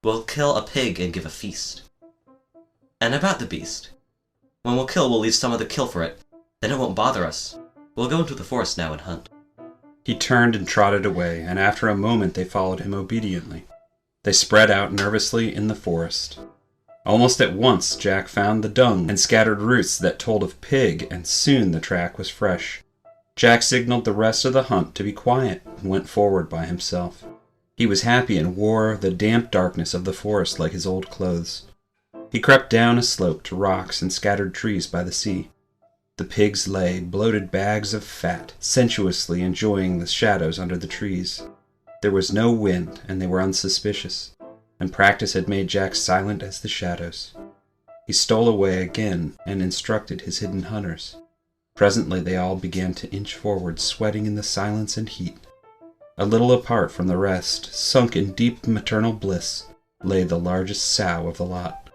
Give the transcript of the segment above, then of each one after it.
We'll kill a pig and give a feast. And about the beast. When we'll kill, we'll leave someone to kill for it. Then it won't bother us. We'll go into the forest now and hunt. He turned and trotted away, and after a moment they followed him obediently. They spread out nervously in the forest. Almost at once Jack found the dung and scattered roots that told of pig, and soon the track was fresh. Jack signaled the rest of the hunt to be quiet and went forward by himself. He was happy and wore the damp darkness of the forest like his old clothes. He crept down a slope to rocks and scattered trees by the sea. The pigs lay, bloated bags of fat, sensuously enjoying the shadows under the trees. There was no wind, and they were unsuspicious, and practice had made Jack silent as the shadows. He stole away again and instructed his hidden hunters. Presently they all began to inch forward, sweating in the silence and heat. A little apart from the rest, sunk in deep maternal bliss, lay the largest sow of the lot.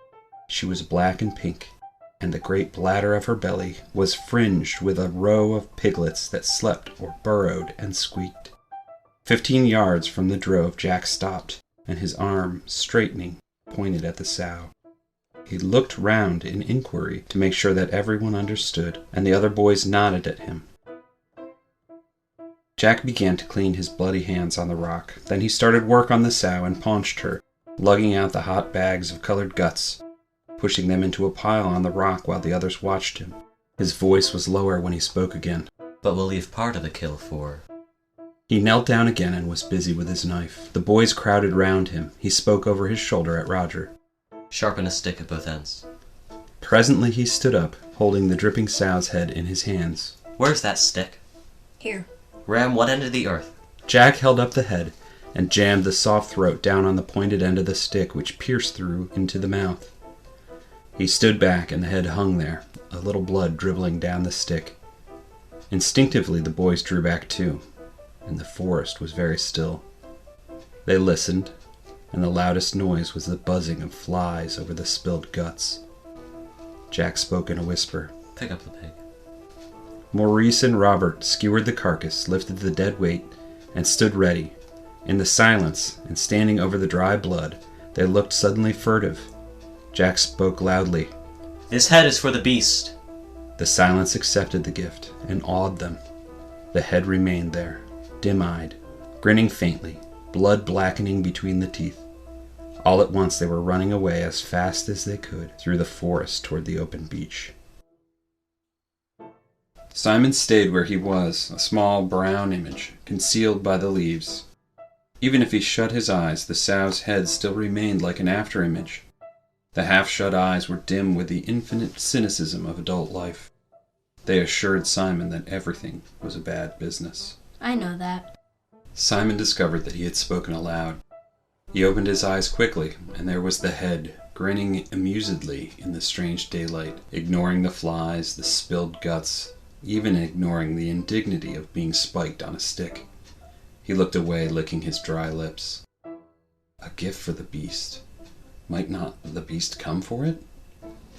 She was black and pink, and the great bladder of her belly was fringed with a row of piglets that slept or burrowed and squeaked. 15 yards from the drove Jack stopped, and his arm, straightening, pointed at the sow. He looked round in inquiry to make sure that everyone understood, and the other boys nodded at him. Jack began to clean his bloody hands on the rock. Then he started work on the sow and paunched her, lugging out the hot bags of colored guts, pushing them into a pile on the rock while the others watched him. His voice was lower when he spoke again. But we'll leave part of the kill for... He knelt down again and was busy with his knife. The boys crowded round him. He spoke over his shoulder at Roger. Sharpen a stick at both ends. Presently he stood up, holding the dripping sow's head in his hands. Where's that stick? Here. Ram one end of the earth. Jack held up the head and jammed the soft throat down on the pointed end of the stick, which pierced through into the mouth. He stood back and the head hung there, a little blood dribbling down the stick. Instinctively the boys drew back too, and the forest was very still. They listened, and the loudest noise was the buzzing of flies over the spilled guts. Jack spoke in a whisper. Pick up the pig. Maurice and Robert skewered the carcass, lifted the dead weight, and stood ready. In the silence, and standing over the dry blood, they looked suddenly furtive. Jack spoke loudly. This head is for the beast. The silence accepted the gift, and awed them. The head remained there, dim-eyed, grinning faintly, blood blackening between the teeth. All at once they were running away as fast as they could through the forest toward the open beach. Simon stayed where he was, a small brown image, concealed by the leaves. Even if he shut his eyes, the sow's head still remained like an after-image. The half-shut eyes were dim with the infinite cynicism of adult life. They assured Simon that everything was a bad business. I know that. Simon discovered that he had spoken aloud. He opened his eyes quickly, and there was the head, grinning amusedly in the strange daylight, ignoring the flies, the spilled guts, even ignoring the indignity of being spiked on a stick. He looked away, licking his dry lips. A gift for the beast. Might not the beast come for it?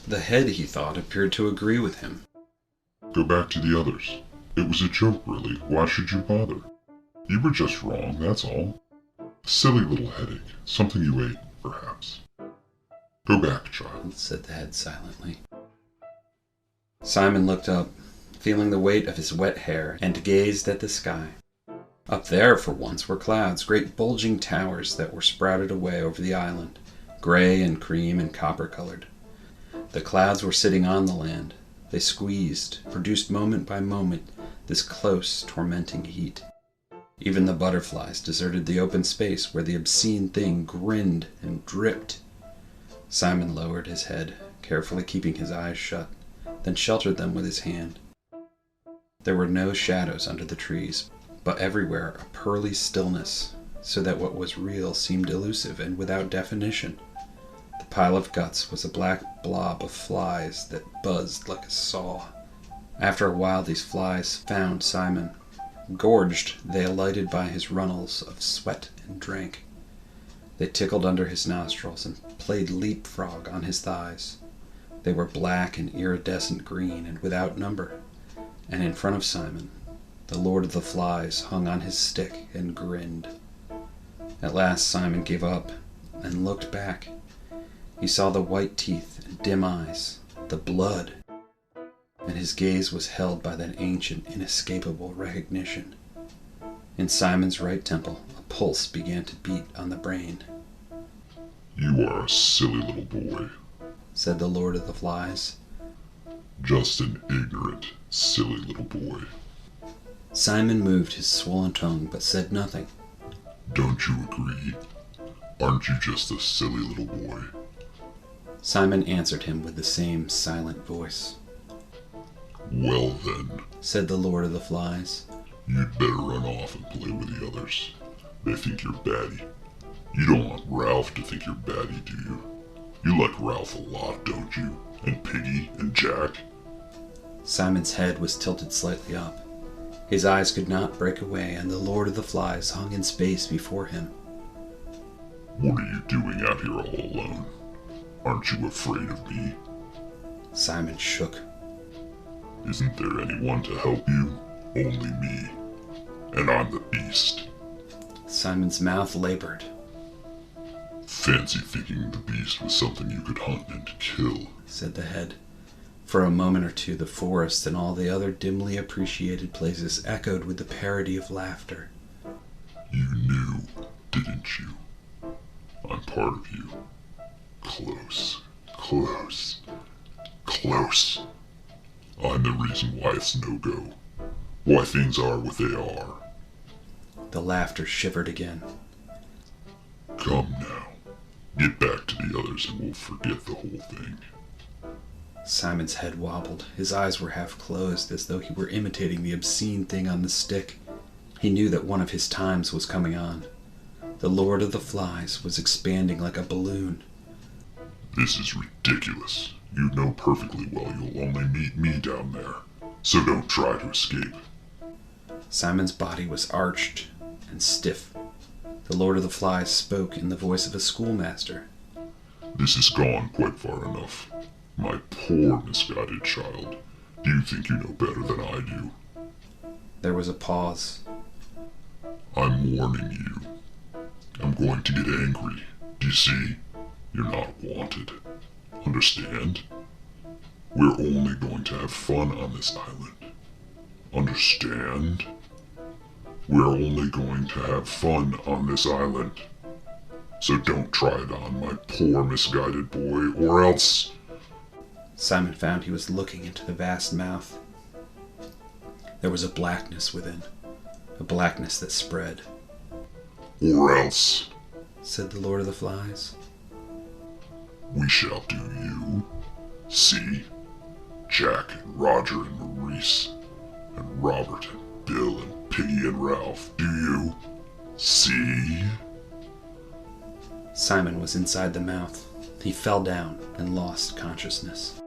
The head, he thought, appeared to agree with him. Go back to the others. It was a joke, really. Why should you bother? You were just wrong, that's all. A silly little headache. Something you ate, perhaps. Go back, child, said the head silently. Simon looked up, feeling the weight of his wet hair, and gazed at the sky. Up there, for once, were clouds, great bulging towers that were sprouted away over the island, gray and cream and copper-colored. The clouds were sitting on the land. They squeezed, produced moment by moment this close, tormenting heat. Even the butterflies deserted the open space where the obscene thing grinned and dripped. Simon lowered his head, carefully keeping his eyes shut, then sheltered them with his hand. There were no shadows under the trees, but everywhere a pearly stillness, so that what was real seemed elusive and without definition. The pile of guts was a black blob of flies that buzzed like a saw. After a while these flies found Simon. Gorged, they alighted by his runnels of sweat and drank. They tickled under his nostrils and played leapfrog on his thighs. They were black and iridescent green and without number. And in front of Simon, the Lord of the Flies hung on his stick and grinned. At last Simon gave up. and looked back. He saw the white teeth and dim eyes, the blood, and his gaze was held by that ancient, inescapable recognition. In Simon's right temple, a pulse began to beat on the brain. You are a silly little boy, said the Lord of the Flies. just an ignorant, silly little boy. Simon moved his swollen tongue but said nothing. Don't you agree? Aren't you just a silly little boy? Simon answered him with the same silent voice. Well then, Said the Lord of the Flies. you'd better run off and play with the others. They think you're batty. You don't want Ralph to think you're batty, do you? You like Ralph a lot, don't you? And Piggy and Jack? Simon's head was tilted slightly up. His eyes could not break away, and the Lord of the Flies hung in space before him. What are you doing out here all alone? Aren't you afraid of me? Simon shook. Isn't there anyone to help you? Only me. And I'm the beast. Simon's mouth labored. Fancy thinking the beast was something you could hunt and kill. Said the head. For a moment or two, the forest and all the other dimly appreciated places echoed with the parody of laughter. You knew, didn't you? I'm part of you. Close, close, close. I'm the reason why it's no-go. Why things are what they are. The laughter shivered again. Come now. Get back to the others and we'll forget the whole thing. Simon's head wobbled. His eyes were half closed, as though he were imitating the obscene thing on the stick. He knew that one of his times was coming on. The Lord of the Flies was expanding like a balloon. This is ridiculous. You know perfectly well you'll only meet me down there. So don't try to escape. Simon's body was arched and stiff. The Lord of the Flies spoke in the voice of a schoolmaster. This has gone quite far enough. My poor misguided child. Do you think you know better than I do? There was a pause. I'm warning you. I'm going to get angry. Do you see? You're not wanted. Understand? We're only going to have fun on this island. Understand? We're only going to have fun on this island. So don't try it on, my poor misguided boy, or else... Simon found he was looking into the vast mouth. There was a blackness within, a blackness that spread. Or else... Said the Lord of the Flies. We shall do you. See? Jack and Roger and Maurice and Robert and Bill and Piggy and Ralph. Do you? See? Simon was inside the mouth. He fell down and lost consciousness.